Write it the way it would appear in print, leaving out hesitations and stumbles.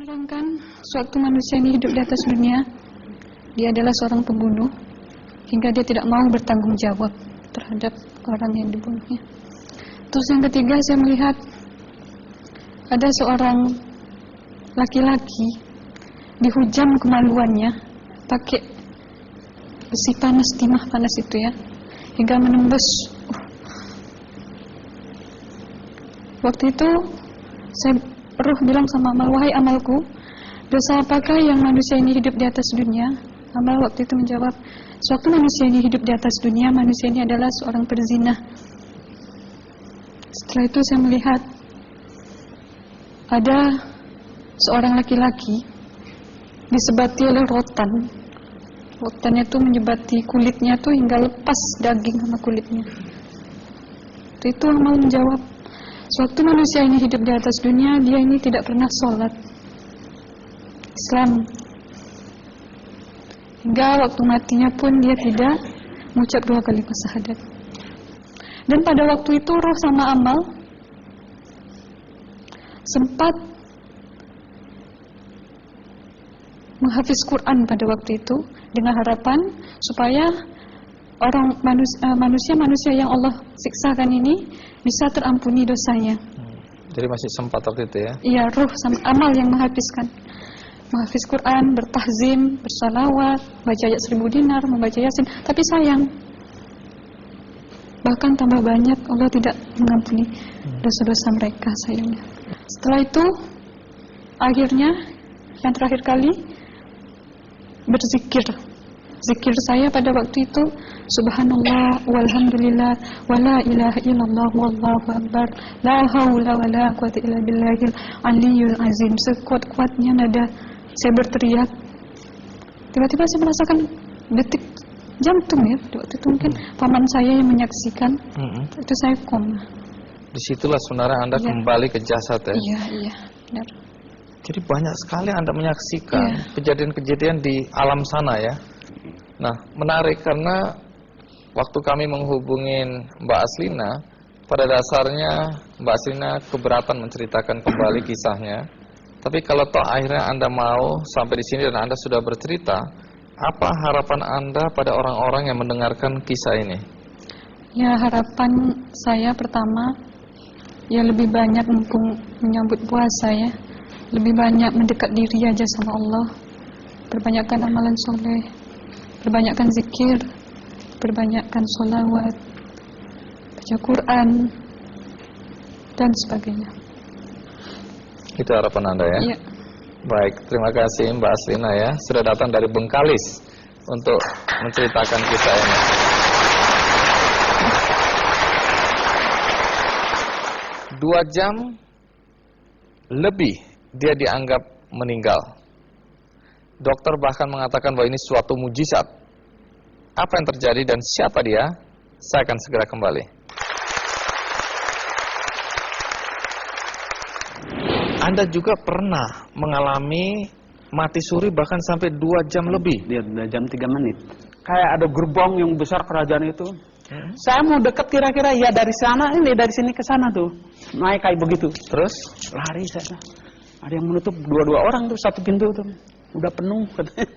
menerangkan suatu manusia ini hidup di atas dunia, dia adalah seorang pembunuh hingga dia tidak mau bertanggung jawab terhadap orang yang dibunuhnya. Terus yang ketiga, saya melihat ada seorang laki-laki dihujam kemaluannya pakai besi panas, timah panas itu ya, hingga menembus. Waktu itu saya Ruh bilang sama Amal, wahai amalku, dosa apakah yang manusia ini hidup di atas dunia? Amal waktu itu menjawab, sewaktu manusia ini hidup di atas dunia, manusia ini adalah seorang perzina. Setelah itu saya melihat ada seorang laki-laki disebati oleh rotan. Rotannya itu menyebati kulitnya tuh hingga lepas daging sama kulitnya. Itu Amal menjawab, sewaktu manusia ini hidup di atas dunia, dia ini tidak pernah sholat Islam. Hingga waktu matinya pun dia tidak mengucap 2 kalimat syahadat. Dan pada waktu itu Roh sama Amal sempat menghafiz Quran pada waktu itu dengan harapan supaya orang manusia yang Allah siksakan ini bisa terampuni dosanya. Jadi masih sempat waktu itu ya? Iya, Ruh sama Amal yang menghafizkan. Menghafaz Quran, bertahzim, bersalawat, baca ayat 1000 dinar, membaca Yasin. Tapi sayang, bahkan tambah banyak Allah tidak mengampuni dosa-dosa mereka, sayangnya. Setelah itu, akhirnya yang terakhir kali berzikir. Zikir saya pada waktu itu, subhanallah, walhamdulillah, wala ilaha illallah, wallahu akbar, la haula wala quwwata illa billahil aliyul azim. Sekuat-kuatnya nada saya berteriak. Tiba-tiba saya merasakan detik jantung ya. Waktu itu mungkin paman saya yang menyaksikan. Itu saya koma. Disitulah sebenarnya Anda kembali ke jasad ya? Iya, benar. Jadi banyak sekali Anda menyaksikan kejadian-kejadian di alam sana ya. Nah, menarik karena waktu kami menghubungin Mbak Aslina, pada dasarnya Mbak Aslina keberatan menceritakan kembali kisahnya. Tapi kalau toh akhirnya Anda mau sampai di sini dan Anda sudah bercerita, apa harapan Anda pada orang-orang yang mendengarkan kisah ini? Ya, harapan saya pertama, ya lebih banyak mumpung menyambut puasa ya, lebih banyak mendekat diri aja sama Allah, perbanyakkan amalan soleh, perbanyakkan zikir, perbanyakkan sholawat, baca Quran, dan sebagainya. Itu harapan Anda ya? Iya. Baik, terima kasih Mbak Aslina ya, sudah datang dari Bengkalis untuk menceritakan kisah ini. Dua jam lebih dia dianggap meninggal. Dokter bahkan mengatakan bahwa ini suatu mujizat. Apa yang terjadi dan siapa dia? Saya akan segera kembali. Anda juga pernah mengalami mati suri bahkan sampai 2 jam lebih. Dia 2 jam 3 menit. Kayak ada gerbong yang besar kerajaan itu. Saya mau dekat kira-kira ya dari sana, ini dari sini ke sana tuh. Naik kayak begitu. Terus lari saya. Ada yang menutup 2 orang tuh, satu pintu tuh. Udah penuh katanya.